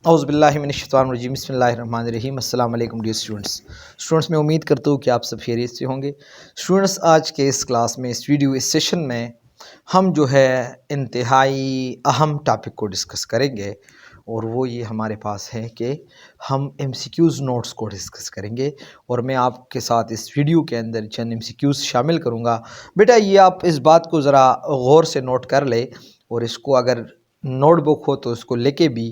औज़ुबिल्लाहिमिनश्शैतानिर्रजीम बिस्मिल्लाहिर्रहमानिर्रहीम अस्सलाम वालेकुम डियर स्टूडेंट्स। मैं उम्मीद करता हूँ कि आप सब खैरियत से होंगे। स्टूडेंट्स, आज के इस क्लास में, इस सेशन में हम जो है इंतहाई अहम टॉपिक को डिस्कस करेंगे, और वो ये हमारे पास है कि हम एमसीक्यूज़ नोट्स को डिस्कस करेंगे। और मैं आपके साथ इस वीडियो के अंदर चंद एमसीक्यूज़ शामिल करूँगा। बेटा, ये आप इस बात को ज़रा गौर से नोट कर ले, और इसको अगर नोटबुक हो तो इसको लेके भी,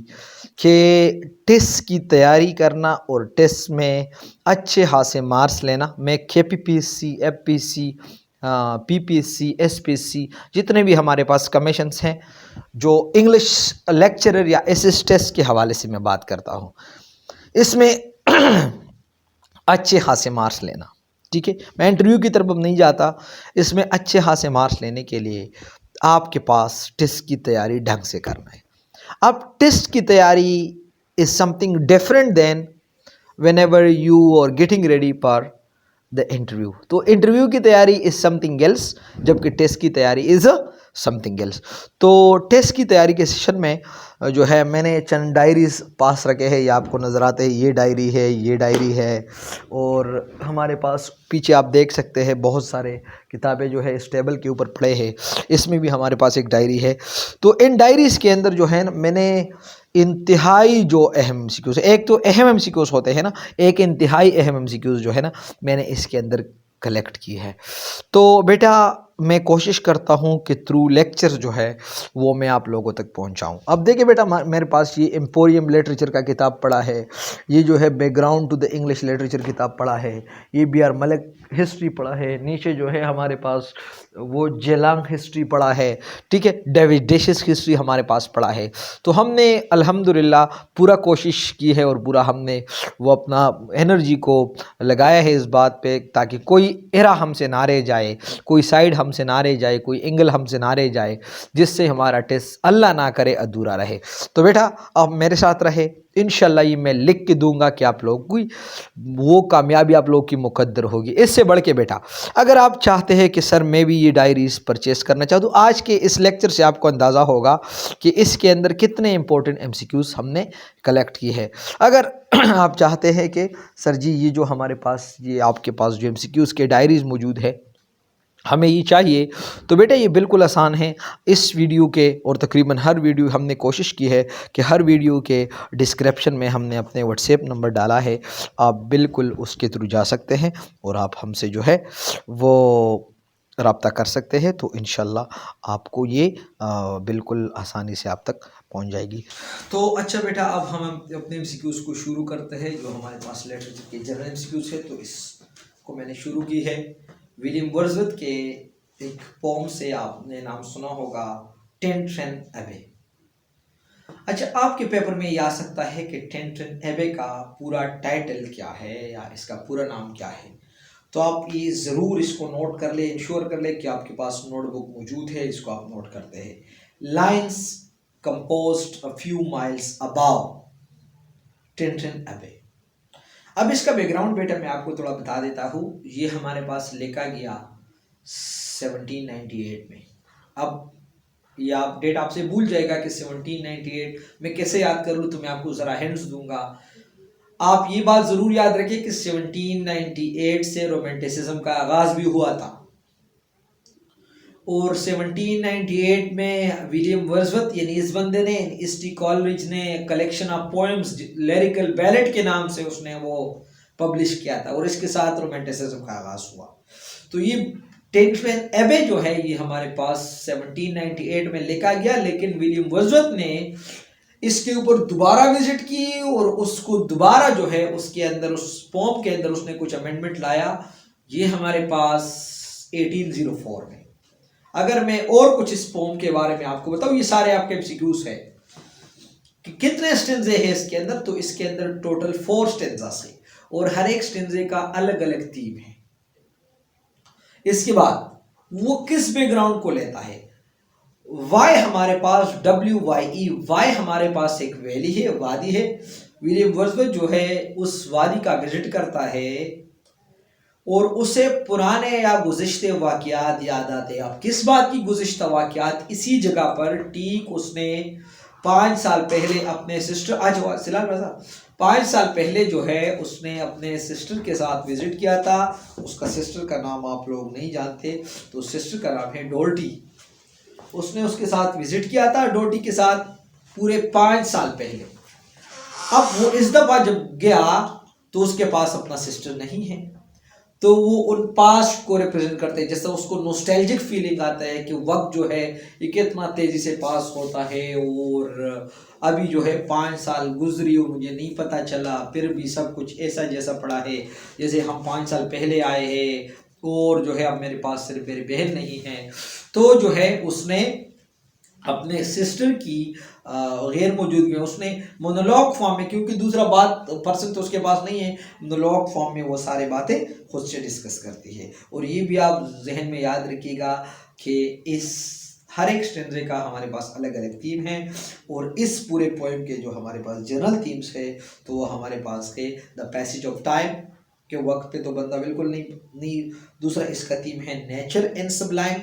कि टेस्ट की तैयारी करना और टेस्ट में अच्छे खासे मार्क्स लेना। मैं केपीपीएससी, एफपीसी, पीपीएससी, एसपीएससी, जितने भी हमारे पास कमीशंस हैं, जो इंग्लिश लेक्चरर या एसएस टेस्ट के हवाले से मैं बात करता हूँ, इसमें अच्छे खासे मार्क्स लेना। ठीक है, मैं इंटरव्यू की तरफ अब नहीं जाता। इसमें अच्छे खासे मार्क्स लेने के लिए आपके पास टेस्ट की तैयारी ढंग से करना है। अब टेस्ट की तैयारी is something different than whenever you are getting ready for the interview. तो इंटरव्यू की तैयारी इज समथिंग एल्स, जबकि टेस्ट की तैयारी इज समथिंग एल्स। तो टेस्ट की तैयारी के सेशन में जो है मैंने चंद डायरीज पास रखे हैं, ये आपको नज़र आते हैं। ये डायरी है, ये डायरी है, और हमारे पास पीछे आप देख सकते हैं बहुत सारे किताबें जो है इस टेबल के ऊपर पड़े हैं। इसमें भी हमारे पास एक डायरी है। तो इन डायरीज़ के अंदर जो है ना, मैंने इंतहाई जो अहम एमसीक्यूज़, एक तो अहम एमसीक्यूज़ होते हैं ना, एक इंतहाई अहम एमसीक्यूज़ जो है ना, मैंने इसके अंदर कलेक्ट की है। तो बेटा, मैं कोशिश करता हूँ कि थ्रू लेक्चर जो है वो मैं आप लोगों तक पहुँचाऊँ। अब देखिए बेटा, मेरे पास ये एम्पोरियम लिटरेचर का किताब पड़ा है, ये जो है background to the English literature किताब पड़ा है, ये बी.आर. मलिक हिस्ट्री पड़ा है, नीचे जो है हमारे पास वो जेलांग हिस्ट्री पड़ा है। ठीक है, डेविड डेशिस हिस्ट्री हमारे पास पड़ा है। तो हमने अल्हम्दुलिल्लाह पूरा कोशिश की है, और पूरा हमने वो अपना एनर्जी को लगाया है इस बात पे, ताकि कोई एरा हमसे ना रह जाए, कोई साइड हमसे ना रह जाए, कोई एंगल हमसे ना रह जाए, जिससे हमारा टेस्ट अल्लाह ना करे अधूरा रहे। तो बेटा, अब मेरे साथ रहे, इंशाल्लाह ये मैं लिख के दूंगा कि आप लोगों की वो कामयाबी आप लोगों की मुकद्दर होगी। इससे बढ़ के बेटा, अगर आप चाहते हैं कि सर मैं भी ये डायरीज परचेस करना चाहूँ, तो आज के इस लेक्चर से आपको अंदाज़ा होगा कि इसके अंदर कितने इंपॉर्टेंट एमसीक्यूज़ हमने कलेक्ट की है। अगर आप चाहते हैं कि सर जी ये जो हमारे पास, ये आपके पास जो एमसीक्यूज़ के डायरीज़ मौजूद है, हमें ये चाहिए, तो बेटा ये बिल्कुल आसान है। इस वीडियो के, और तकरीबन हर वीडियो हमने कोशिश की है कि हर वीडियो के डिस्क्रिप्शन में हमने अपने व्हाट्सएप नंबर डाला है, आप बिल्कुल उसके थ्रू जा सकते हैं और आप हमसे जो है वो रब्ता कर सकते हैं। तो इंशाल्लाह आपको ये बिल्कुल आसानी से आप तक पहुंच जाएगी। तो अच्छा बेटा, अब हम अपने एमसीक्यूज़ को शुरू करते हैं, जो हमारे पास लिटरेचर के जनरल एमसीक्यूज़ है। तो इसको मैंने शुरू की है विलियम वर्ड्सवर्थ के एक पोम से। आपने नाम सुना होगा, टेंटन एबे। अच्छा, आपके पेपर में ये आ सकता है कि टेंटन एबे का पूरा टाइटल क्या है, या इसका पूरा नाम क्या है। तो आप ये ज़रूर इसको नोट कर ले, इंश्योर कर ले कि आपके पास नोटबुक मौजूद है, इसको आप नोट करते हैं। Lines composed a few miles above Tintern Abbey. अब इसका बैकग्राउंड बेटा मैं आपको थोड़ा बता देता हूँ। ये हमारे पास लिखा गया 1798 में। अब ये आप डेट आपसे भूल जाएगा कि 1798 मैं कैसे याद कर लूँ, तो मैं आपको ज़रा हिंट्स दूंगा। आप ये बात ज़रूर याद रखें कि 1798 से रोमांटिसिज्म का आगाज़ भी हुआ था, और 1798 में विलियम वर्ड्सवर्थ यानी इस बंदे ने, ईस्ट कॉलेज ने collection of poems lyrical ballot के नाम से उसने वो पब्लिश किया था, और इसके साथ रोमांटिसिज्म का आगाज़ हुआ। तो ये टेंटन एबे जो है ये हमारे पास 1798 में लिखा गया, लेकिन विलियम वर्ड्सवर्थ ने इसके ऊपर दोबारा विजिट की, और उसको दोबारा जो है उसके अंदर, उस पोम के अंदर उसने कुछ अमेंडमेंट लाया। ये हमारे पास 1804 में। अगर मैं और कुछ इस पोम के बारे में आपको बताऊं, ये सारे आपके एमसीक्यूज है कि कितने स्टेंजे हैं इसके अंदर। तो इसके अंदर टोटल 4 स्टेंजास है, और हर एक स्टेंजे का अलग अलग थीम है। इसके बाद वो किस बैकग्राउंड को लेता है। वाई हमारे पास WYE, वाई हमारे पास एक वैली है, वादी है। विलियम वर्ड्सवर्थ जो है उस वादी का विजिट करता है, और उसे पुराने या गुज़िश्ते वाक़यात याद आते हैं। अब किस बात की गुज़िश्ता वाक़यात, इसी जगह पर ठीक उसने 5 साल पहले अपने सिस्टर आज सिला रहा 5 साल पहले जो है उसने अपने सिस्टर के साथ विजिट किया था। उसका सिस्टर का नाम आप लोग नहीं जानते, तो सिस्टर का नाम है डोल्टी। उसने उसके साथ विजिट किया था डोल्टी के साथ पूरे 5 साल पहले। अब वो इस दफा जब गया तो उसके पास अपना सिस्टर नहीं है, तो वो उन पास्ट को रिप्रेजेंट करते हैं। जैसे उसको नोस्टैल्जिक फीलिंग आता है कि वक्त जो है ये कितना तेजी से पास होता है, और अभी जो है 5 साल गुजरी और मुझे नहीं पता चला, फिर भी सब कुछ ऐसा जैसा पड़ा है जैसे हम 5 साल पहले आए हैं, और जो है अब मेरे पास सिर्फ मेरी बहन नहीं है। तो जो है उसने अपने सिस्टर की गैर मौजूदगी में उसने मोनोलॉग फॉर्म में, क्योंकि दूसरा बात पर्सन तो उसके पास नहीं है, मोनोलॉग फॉर्म में वो सारी बातें खुद से डिस्कस करती है। और ये भी आप जहन में याद रखिएगा कि इस हर एक स्टेंजे का हमारे पास अलग अलग थीम है, और इस पूरे पोएम के जो हमारे पास जनरल थीम्स है तो वो हमारे पास है द पैसेज ऑफ टाइम, के वक्त पे तो बंदा बिल्कुल नहीं। दूसरा इसका थीम है नेचर एंड सबलाइम,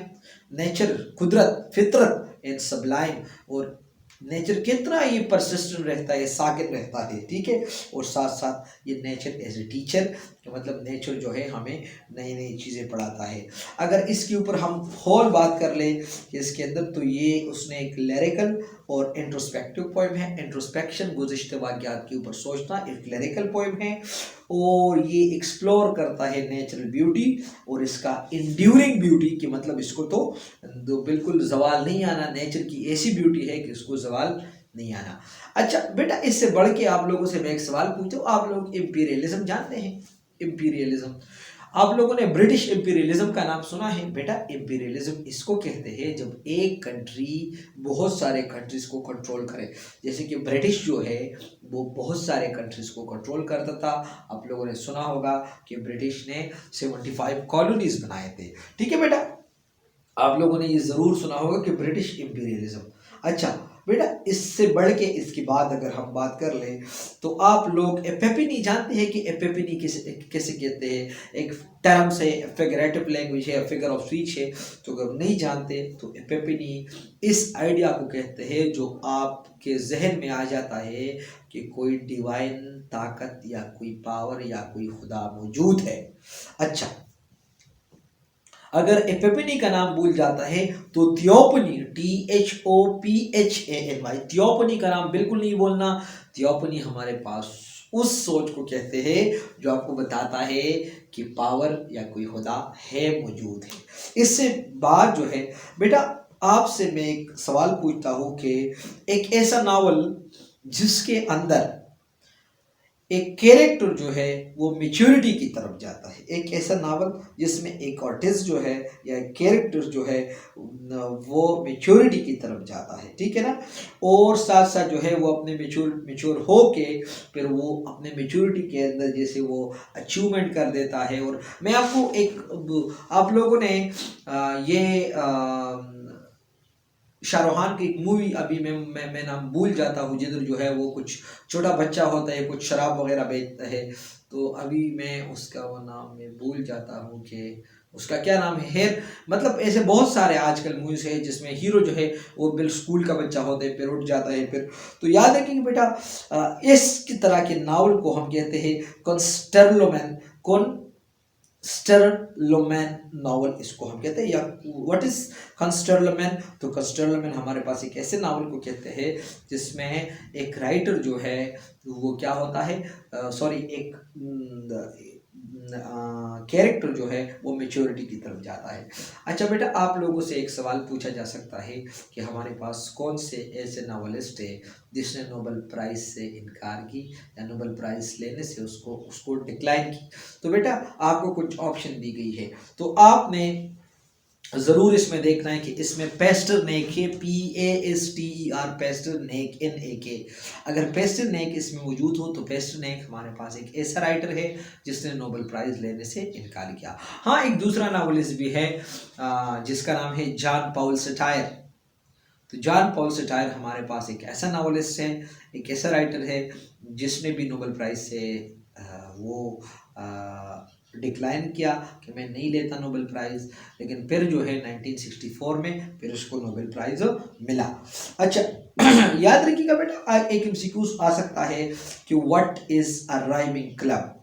नेचर कुदरत फितरत एंड सबलाइम, और नेचर कितना ये परसिस्टेंट रहता है, साकिन रहता है, ठीक है। और साथ साथ ये नेचर एज ए टीचर, मतलब नेचर जो है हमें नई नई चीज़ें पढ़ाता है। अगर इसके ऊपर हम होल बात कर लें कि इसके अंदर, तो ये उसने एक लिरिकल और इंट्रोस्पेक्टिव पोएम है। इंट्रोस्पेक्शन गुज़िश्ते वाक़यात के ऊपर सोचना एक लिरिकल पोएम है, और ये एक्सप्लोर करता है नेचुरल ब्यूटी और इसका इंड्यूरिंग ब्यूटी, कि मतलब इसको तो बिल्कुल जवाल नहीं आना, नेचर की ऐसी ब्यूटी है कि इसको जवाल नहीं आना। अच्छा बेटा, इससे बढ़ के आप लोगों से मैं एक सवाल पूछता हूँ, आप लोग इंपीरियलिज्म जानते हैं? इंपीरियलिज्म, आप लोगों ने ब्रिटिश इंपीरियलिज्म का नाम सुना है? बेटा इंपीरियलिज्म इसको कहते हैं जब एक कंट्री बहुत सारे कंट्रीज को कंट्रोल करे। जैसे कि ब्रिटिश जो है वो बहुत सारे कंट्रीज को कंट्रोल करता था। आप लोगों ने सुना होगा कि ब्रिटिश ने 75 कॉलोनीज बनाए थे, ठीक है बेटा। आप लोगों ने ये ज़रूर सुना होगा कि ब्रिटिश इंपीरियलिज्म। अच्छा बेटा, इससे बढ़ के इसके बाद अगर हम बात कर लें तो आप लोग एपेपिनी जानते हैं कि एपेपिनी किसे कहते हैं? एक टर्म्स है, फिगरेटिव लैंग्वेज है, फिगर ऑफ स्पीच है। तो अगर नहीं जानते तो एपेपिनी इस आइडिया को कहते हैं जो आपके जहन में आ जाता है कि कोई डिवाइन ताकत या कोई पावर या कोई खुदा मौजूद है। अच्छा, अगर एपिफनी का नाम भूल जाता है तो थियोपनी, THOPHANY, थियोपनी का नाम बिल्कुल नहीं बोलना। थियोपनी हमारे पास उस सोच को कहते हैं जो आपको बताता है कि पावर या कोई खुदा है, मौजूद है। इससे बाद जो है बेटा, आपसे मैं एक सवाल पूछता हूँ कि एक ऐसा नावल जिसके अंदर एक कैरेक्टर जो है वो मैच्योरिटी की तरफ जाता है, एक ऐसा नावल जिसमें एक आर्टिस्ट जो है या कैरेक्टर जो है वो मैच्योरिटी की तरफ जाता है, ठीक है ना। और साथ साथ जो है वो अपने मैच्योर हो के फिर वो अपने मैच्योरिटी के अंदर जैसे वो अचीवमेंट कर देता है। और मैं आपको एक, आप लोगों ने ये शाहरुख खान की एक मूवी, अभी मैं नाम भूल जाता हूँ, जिधर जो है वो कुछ छोटा बच्चा होता है, कुछ शराब वगैरह बेचता है, तो अभी मैं उसका वो नाम मैं भूल जाता हूँ कि उसका क्या नाम है। मतलब ऐसे बहुत सारे आजकल मूवीज है जिसमें हीरो जो है वो बिल स्कूल का बच्चा होता है, फिर उठ जाता है, फिर तो याद रखेंगे बेटा, इस तरह के नावल को हम कहते हैं कॉन्स्टेरलोमैन, कंस्टेरलोमैन नावल इसको हम कहते हैं। या व्हाट इज कंस्टेरलोमैन? तो कंस्टेरलोमैन हमारे पास एक ऐसे नावल को कहते हैं जिसमें एक राइटर जो है वो क्या होता है, सॉरी एक कैरेक्टर जो है वो मेच्योरिटी की तरफ जाता है। अच्छा बेटा, आप लोगों से एक सवाल पूछा जा सकता है कि हमारे पास कौन से ऐसे नावलिस्ट है जिसने नोबेल प्राइज़ से इनकार की या नोबेल प्राइज़ लेने से उसको डिक्लाइन की? तो बेटा आपको कुछ ऑप्शन दी गई है, तो आपने ज़रूर इसमें देखना है कि इसमें पेस्टरनेक है, PASTER, पेस्टरनेक NAK। अगर पेस्टरनेक इसमें मौजूद हो तो पेस्टरनेक हमारे पास एक ऐसा राइटर है जिसने नोबेल प्राइज़ लेने से इनकार किया। हाँ, एक दूसरा नावलिस्ट भी है जिसका नाम है जॉन पॉल सटायर। तो जॉन पॉल सटायर हमारे पास एक ऐसा नावलिस्ट है, एक ऐसा राइटर है जिसने भी नोबेल प्राइज़ से वो डिक्लाइन किया कि मैं नहीं लेता नोबेल प्राइज़, लेकिन फिर जो है 1964 में फिर उसको नोबेल प्राइज़ मिला। अच्छा याद रखिएगा बेटा, एक एमसीक्यूज आ सकता है कि what is a rhyming club,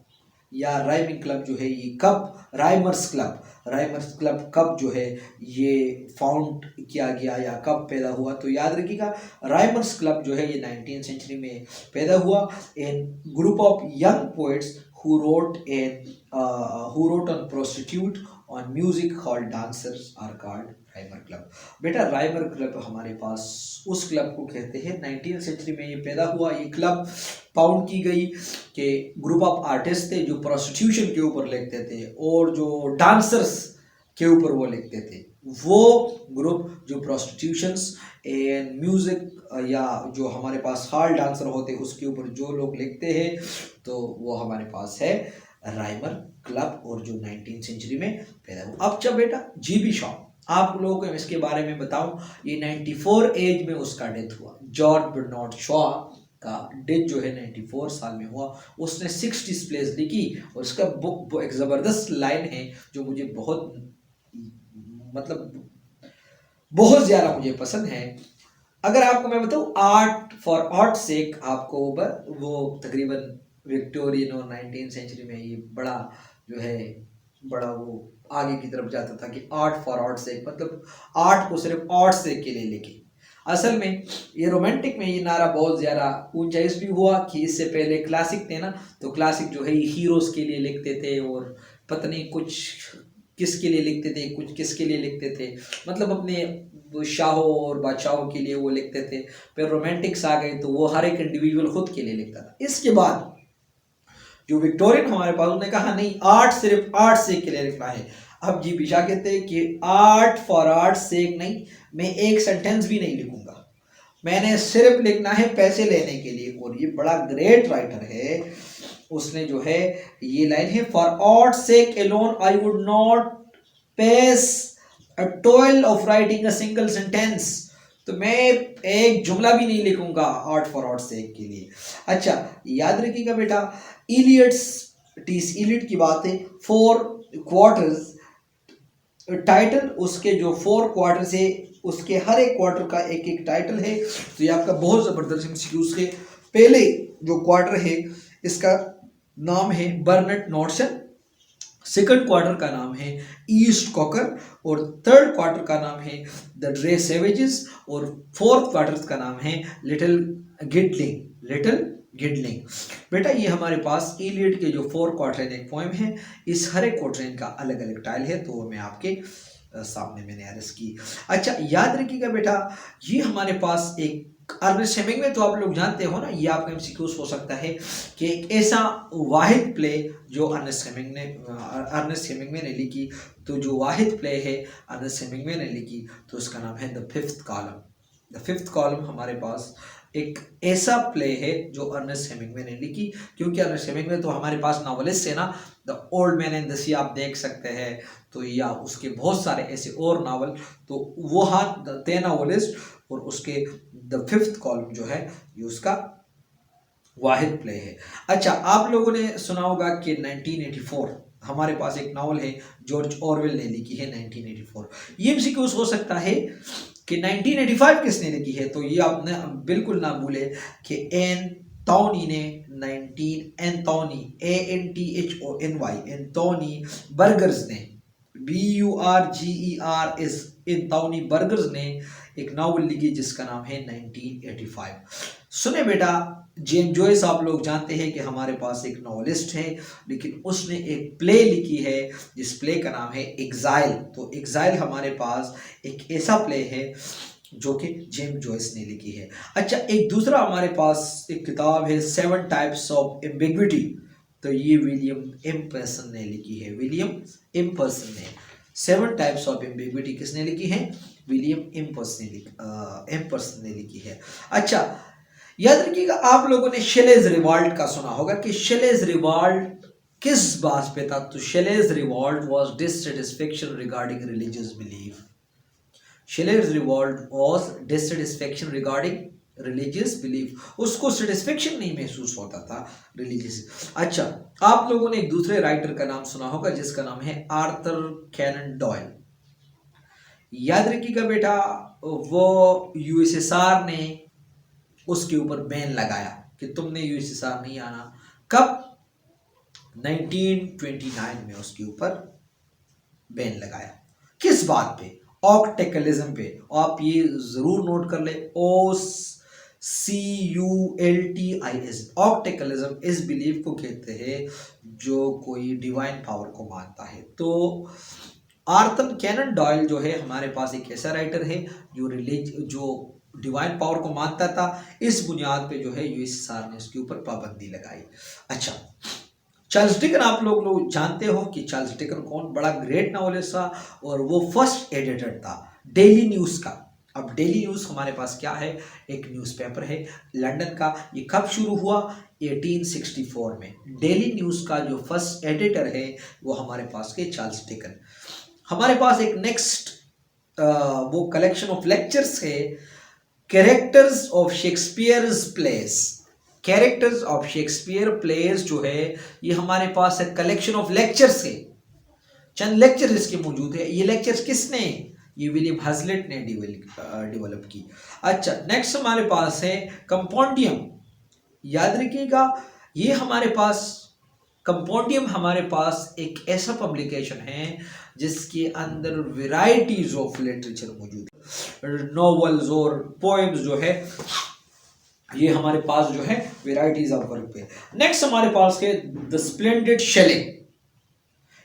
या राइमिंग क्लब जो है ये कब, राइमर्स क्लब कब जो है ये फाउंड किया गया या कब पैदा हुआ। तो याद रखिएगा, राइमर्स क्लब जो है ये 19th सेंचुरी में पैदा हुआ। In group of young poets who wrote on prostitute on music hall dancers are called Rymer club. बेटा राइमर क्लब हमारे पास उस क्लब को कहते हैं, 19th सेंचुरी में ये पैदा हुआ। ये क्लब फाउंड की गई कि ग्रुप ऑफ आर्टिस्ट थे जो प्रोस्टिट्यूशन के ऊपर लिखते थे और जो डांसर्स के ऊपर वो लिखते थे। वो ग्रुप जो प्रोस्टिट्यूशंस एंड म्यूजिक या जो हमारे पास हॉल डांसर होते हैं उसके ऊपर जो लोग लिखते हैं, तो वो हमारे पास है राइमर क्लब, और जो 19th सेंचुरी में पैदा हुआ। अब जब बेटा जीबी शॉ, आप लोगों को इसके बारे में बताऊं, ये 94 एज में उसका डेथ हुआ। जॉर्ज बर्नार्ड शॉ का डेथ जो है 94 साल में हुआ। उसने 60 प्लेस लिखी और उसका बुक एक ज़बरदस्त लाइन है जो मुझे बहुत बहुत ज़्यादा मुझे पसंद है। अगर आपको मैं बताऊं, आर्ट फॉर आर्ट सेक, आपको वो तकरीबन विक्टोरियन और 19th सेंचुरी में ये बड़ा जो है बड़ा वो आगे की तरफ जाता था कि आर्ट फॉर आर्ट सेक, मतलब आर्ट को सिर्फ आर्ट सेक के लिए लिखे। असल में ये रोमांटिक में ये नारा बहुत ज़्यादा ऊंचा इसलिए हुआ कि इससे पहले क्लासिक थे ना, तो क्लासिक जो है ये हीरोज़ के लिए लिखते थे और पता नहीं कुछ किसके लिए लिखते थे, कुछ किसके लिए लिखते थे, मतलब अपने शाहों और बादशाहों के लिए वो लिखते थे। फिर रोमांटिक्स आ गए तो वो हर एक इंडिविजुअल खुद के लिए लिखता था। इसके बाद जो विक्टोरियन हमारे पास, उन्होंने कहा नहीं, आर्ट सिर्फ आर्ट सेक के लिए लिखना है। अब जी बिशा कहते हैं कि आर्ट फॉर आर्ट सेक नहीं, मैं एक सेंटेंस भी नहीं लिखूंगा, मैंने सिर्फ लिखना है पैसे लेने के लिए। और ये बड़ा ग्रेट राइटर है, उसने जो है ये लाइन है, for art sake alone I would not pace a toil of writing a single sentence. तो मैं एक जुमला भी नहीं लिखूंगा आर्ट फॉर आर्ट सेक के लिए। अच्छा याद रखिएगा बेटा, इलियट्स टीस इलियट की बात है, 4 क्वार्टर्स टाइटल, उसके जो 4 क्वार्टर्स है उसके हर एक क्वार्टर का एक एक टाइटल है। तो ये आपका बहुत ज़बरदस्त एमसीक्यूज है। पहले जो क्वार्टर है इसका नाम है बर्नेट नॉर्सन, सेकंड क्वार्टर का नाम है ईस्ट कॉकर, और थर्ड क्वार्टर का नाम है द ड्रे सेवेजेस, और फोर्थ क्वार्टर का नाम है लिटिल गिडलिंग। बेटा ये हमारे पास इलियड के जो 4 क्वार्टरन एक पोएम है, इस हर एक क्वार्टरन का अलग अलग टाइल है, तो वो मैं आपके सामने मैंने अर्ज की। अच्छा याद रखिएगा बेटा, ये हमारे पास एक अर्नेस्ट हेमिंग्वे, तो आप लोग जानते हो ना, ये आपका एमसीक्यूज हो सकता है कि एक ऐसा वाहिद प्ले जो अर्नेस्ट हेमिंग्वे ने लिखी, तो जो वाहिद प्ले है अर्नेस्ट हेमिंग्वे ने लिखी, तो उसका नाम है the fifth column. The fifth column हमारे पास एक ऐसा प्ले है जो अर्नेस्ट हेमिंग्वे ने लिखी, क्योंकि अर्नेस्ट हेमिंग्वे तो हमारे पास नॉवलिस्ट है ना, the old man and the sea आप देख सकते हैं, तो या उसके बहुत सारे ऐसे और नावल, तो वो हाथ थे नॉवलिस्ट, और उसके द फिफ्थ कॉलम जो है ये उसका वाहिद प्ले है। अच्छा आप लोगों ने सुना होगा कि 1984 हमारे पास एक नावल है जॉर्ज ऑरवेल ने लिखी है 1984। ये एमसीक्यूज हो सकता है कि 1985 किसने लिखी है, तो ये आपने बिल्कुल ना भूले कि एंथोनी ने एंथोनी बर्गर्स ने एंथोनी बर्गर्स ने एक नावल लिखी जिसका नाम है 1985। सुने बेटा, जेम्स जॉयस आप लोग जानते हैं कि हमारे पास एक नॉवलिस्ट है, लेकिन उसने एक प्ले लिखी है जिस प्ले का नाम है एग्जाइल। तो एग्जाइल हमारे पास एक ऐसा प्ले है जो कि जेम्स जॉयस ने लिखी है। अच्छा एक दूसरा हमारे पास एक किताब है 7 टाइप्स ऑफ एम्बिग्विटी, तो ये विलियम एम्पर्सन ने लिखी है। विलियम एम्पर्सन ने 7 टाइप्स ऑफ एम्बिग्विटी किसने लिखी है? विलियम एम्पर्सन ने लिखी है। अच्छा याद रखिएगा, आप लोगों ने शेलेज रिवॉल्ट का सुना होगा कि शेलेज रिवॉल्ट किस बात पे था, तो Shelley's revolt was dissatisfaction regarding religious belief. Shelley's revolt was dissatisfaction regarding religious belief, उसको सेटिस्फेक्शन नहीं महसूस होता था रिलीजियस। अच्छा आप लोगों ने एक दूसरे राइटर का नाम सुना होगा जिसका नाम है आर्थर कैनन डॉयल। याद रखिएगा बेटा, वो यूएसएसआर ने उसके ऊपर बैन लगाया कि तुमने यूएसएसआर नहीं आना। कब? 1929 में उसके ऊपर बैन लगाया। किस बात पे? ऑक्टेकलिज्म पे। आप ये जरूर नोट कर ले, OCULTIS। ऑक्टेकलिज्म इस बिलीफ को कहते हैं जो कोई डिवाइन पावर को मानता है। तो आर्थर कैनन डॉयल जो है हमारे पास एक ऐसा राइटर है जो डिवाइन पावर को मानता था। इस बुनियाद पे जो है यूएसएसआर ने उसके ऊपर पाबंदी लगाई। अच्छा, चार्ल्स डिकन आप लोग जानते हो कि चार्ल्स डिकन कौन? बड़ा ग्रेट नॉवेलिस्ट था और वो फर्स्ट एडिटर था डेली न्यूज़ का। अब डेली न्यूज़ हमारे पास क्या है? एक न्यूज़पेपर है लंदन का। ये कब शुरू हुआ? 1864 में। डेली न्यूज़ का जो फर्स्ट एडिटर है वो हमारे पास के चार्ल्स डिकन। हमारे पास एक नेक्स्ट वो कलेक्शन ऑफ लेक्चर्स है, characters of Shakespeare's place. Characters of Shakespeare place जो है ये हमारे पास है कलेक्शन ऑफ लेक्चर्स है। चंद लेक्चर इसके मौजूद है। ये लेक्चर्स किसने? ये विलियम हजलिट ने डेवलप की। अच्छा, नेक्स्ट हमारे पास है कंपाउंडियम। याद रखिएगा, ये हमारे पास कंपाउंडियम हमारे पास एक ऐसा पब्लिकेशन है जिसके अंदर वेराइटीज ऑफ लिटरेचर मौजूद है। नॉवेल्स और पोएम्स जो है ये हमारे पास जो है वेराइटीज ऑफ वर्क पे। नेक्स्ट हमारे पास है द स्प्लेंडेड शेलिंग।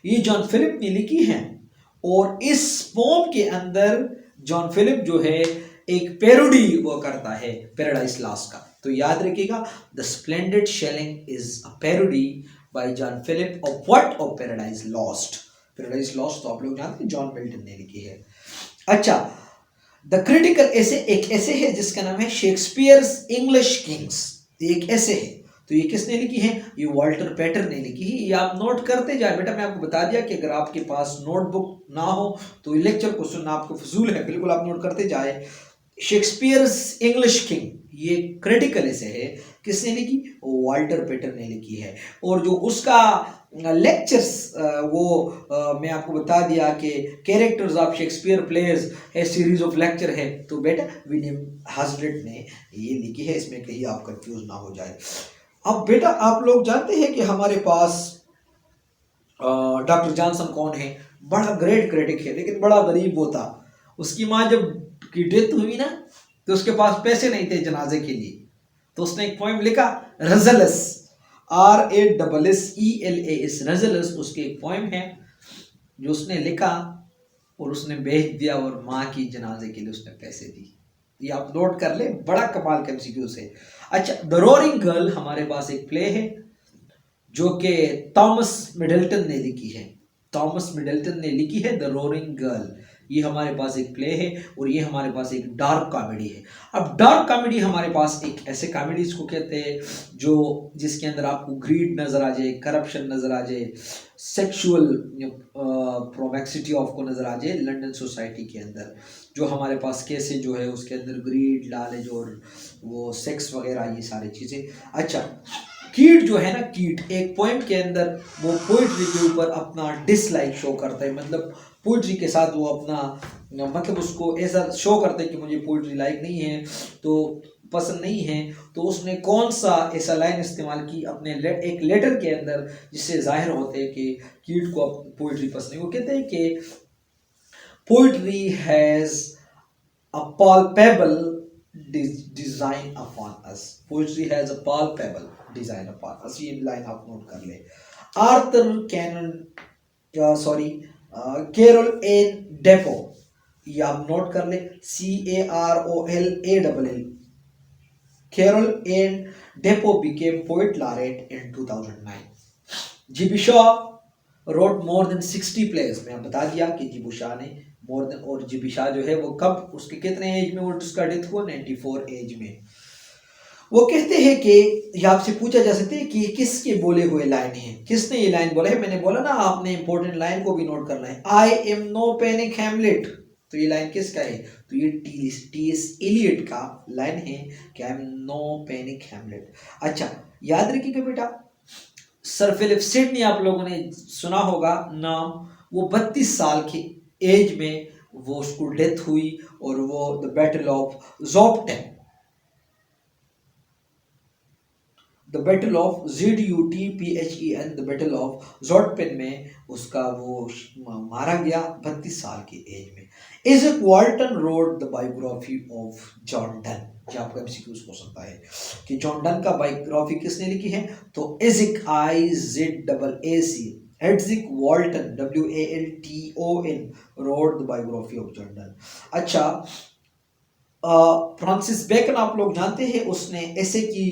ये जॉन फिलिप ने लिखी है और इस पोम के अंदर जॉन फिलिप जो है एक पैरोडी वो करता है पैराडाइज लॉस्ट का। तो याद रखिएगा, the Splendid Shilling is a parody by John Philip of what? Of Paradise Lost. Paradise Lost तो आप लोग जानते हैं जॉन मिल्टन ने लिखी है। अच्छा, द क्रिटिकल ऐसे एक ऐसे है जिसका नाम है शेक्सपियर्स इंग्लिश किंग्स। एक ऐसे है, तो ये किसने लिखी है? ये वॉल्टर पैटर ने लिखी है। ये आप नोट करते जाए बेटा। मैं आपको बता दिया कि अगर आपके पास नोटबुक ना हो तो ये लेक्चर को सुनना आपको फजूल है। बिल्कुल आप नोट करते जाए। शेक्सपियर्स इंग्लिश किंग ये क्रिटिकल ऐसे है, किसने लिखी? वॉल्टर पैटर ने लिखी है। और जो उसका लेक्चर्स मैं आपको बता दिया कि कैरेक्टर्स ऑफ शेक्सपियर प्लेयर्स है, सीरीज ऑफ लेक्चर है। तो बेटा विलियम हजलिट ने ये लिखी है, इसमें कहीं आप कंफ्यूज ना हो जाए। अब बेटा आप लोग जानते हैं कि हमारे पास डॉक्टर जॉनसन कौन है? बड़ा ग्रेट क्रिटिक है लेकिन बड़ा गरीब वो था। उसकी माँ जब की डेथ हुई ना तो उसके पास पैसे नहीं थे जनाजे के लिए, तो उसने एक पोएम लिखा रजलस, RASSELAS, रजलस उसकी एक पोएम है जो उसने लिखा और उसने बेच दिया और माँ की जनाजे के लिए उसने पैसे दी। ये आप नोट कर ले, बड़ा कमाल का MCQ है। अच्छा, द रोरिंग गर्ल हमारे पास एक प्ले है जो कि थॉमस मिडल्टन ने लिखी है। थॉमस मिडल्टन ने लिखी है द रोरिंग गर्ल। ये हमारे पास एक प्ले है और ये हमारे पास एक डार्क कॉमेडी है। अब डार्क कॉमेडी हमारे पास एक ऐसे कॉमेडी इसको कहते हैं जो जिसके अंदर आपको ग्रीड नज़र आ जाए, करप्शन नज़र आ जाए, सेक्सुअल प्रोमेक्सिटी ऑफ को नज़र आ जाए। लंदन सोसाइटी के अंदर जो हमारे पास कैसे जो है उसके अंदर ग्रीड, लालच और वो सेक्स वगैरह ये सारी चीज़ें। अच्छा, कीट जो है ना, कीट एक पोएम के अंदर वो पोइट्री के ऊपर अपना डिसलाइक शो करता है। मतलब पोइट्री के साथ वो अपना मतलब उसको ऐसा शो करता है कि मुझे पोइट्री लाइक नहीं है, तो पसंद नहीं है। तो उसने कौन सा ऐसा लाइन इस्तेमाल की अपने एक लेटर के अंदर जिससे जाहिर होते हैं कि कीट को पोइट्री पसंद नहीं। वो कहते हैं कि poetry has a palpable design upon us. Poetry has a palpable design upon us. ये लाइन आप नोट कर ले। Arthur Canon Carol and Defoe, ये आप नोट कर ले, CAROLALL। Carol and Defoe became poet laureate in 2009. G.B. Shaw wrote more than 60 plays। मैं बता दिया कि G.B. Shaw ने मोर देन, और G.B. Shaw जो है वो कब, उसके कितने एज में वो उसका डेथ हुआ? 94 एज में। वो कहते हैं कि ये आपसे पूछा जा सकता है कि किसके बोले हुए लाइन है, किसने ये लाइन बोला है। मैंने बोला ना आपने इंपॉर्टेंट लाइन को भी नोट करना है। I am no panic Hamlet, तो ये लाइन किसका है? तो ये T.S. एलियट का लाइन है कि I am no panic Hamlet. अच्छा, याद रखिएगा बेटा, सर फिलिप सिडनी आप लोगों ने सुना होगा नाम। वो 32 साल की एज में वो उसको डेथ हुई और वो the battle of Zutphen the battle of ZUTPHEN, the battle of Zutphen में उसका वो मारा गया 32 साल की एज में। Is Walton road the biography of John done. ये आपका एमसीक्यूज हो सकता है कि जॉन डन का बायोग्राफी किसने लिखी है, तो Izaak IZAAC Izaak Walton WALTON wrote the biography of John Donne. अच्छा, फ्रांसिस बेकन आप लोग जानते हैं, उसने ऐसे की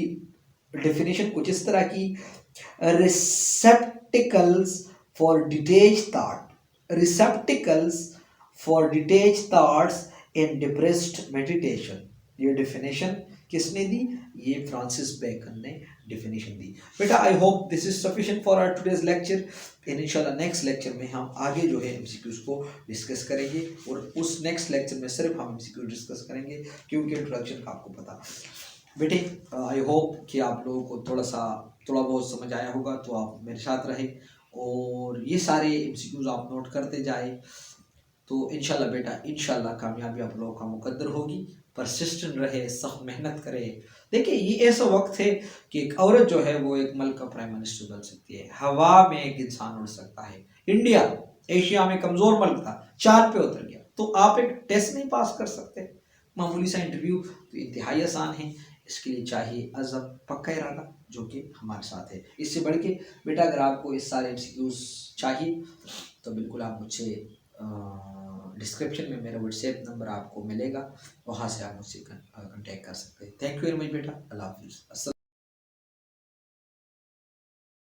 डेफिनेशन कुछ इस तरह की, receptacles for detach thought, receptacles for detach thoughts in depressed meditation. ये डेफिनेशन किसने दी, ये फ्रांसिस बेकन ने डेफिनेशन दी। बेटा I hope this is sufficient for our today's lecture. इंशाल्लाह नेक्स्ट लेक्चर में हम आगे जो है एमसीक्यूज को डिस्कस करेंगे, और उस नेक्स्ट लेक्चर में सिर्फ हम एमसीक्यू डिस्कस करेंगे, क्योंकि इंट्रोडक्शन का आपको पता। बेटे आई होप कि आप लोगों को थोड़ा बहुत समझ आया होगा, तो आप मेरे साथ रहे और ये सारे एमसीक्यूज आप नोट करते जाए, तो इंशाल्लाह बेटा इंशाल्लाह कामयाबी आप लोगों का मुकद्दर होगी। परसिस्टेंट रहे, सख्त मेहनत करे। देखिए ये ऐसा वक्त है कि एक औरत जो है वो एक मुल्क का प्राइम मिनिस्टर बन सकती है, हवा में एक इंसान उड़ सकता है। इंडिया एशिया में कमजोर मुल्क था, चांद पे उतर गया, तो आप एक टेस्ट नहीं पास कर सकते, मामूली सा इंटरव्यू तो इंतहाई आसान है। इसके लिए चाहिए अज़म, पक्का इरादा, जो कि हमारे साथ है। इससे बढ़ के बेटा अगर आपको इस सारे एमसीक्यूज चाहिए तो बिल्कुल आप मुझसे डिस्क्रिप्शन में मेरा व्हाट्सएप नंबर आपको मिलेगा, वहाँ से आप मुझसे कांटेक्ट कर सकते हैं। थैंक यू वेरी मच बेटा, अल्लाह हाफिज़।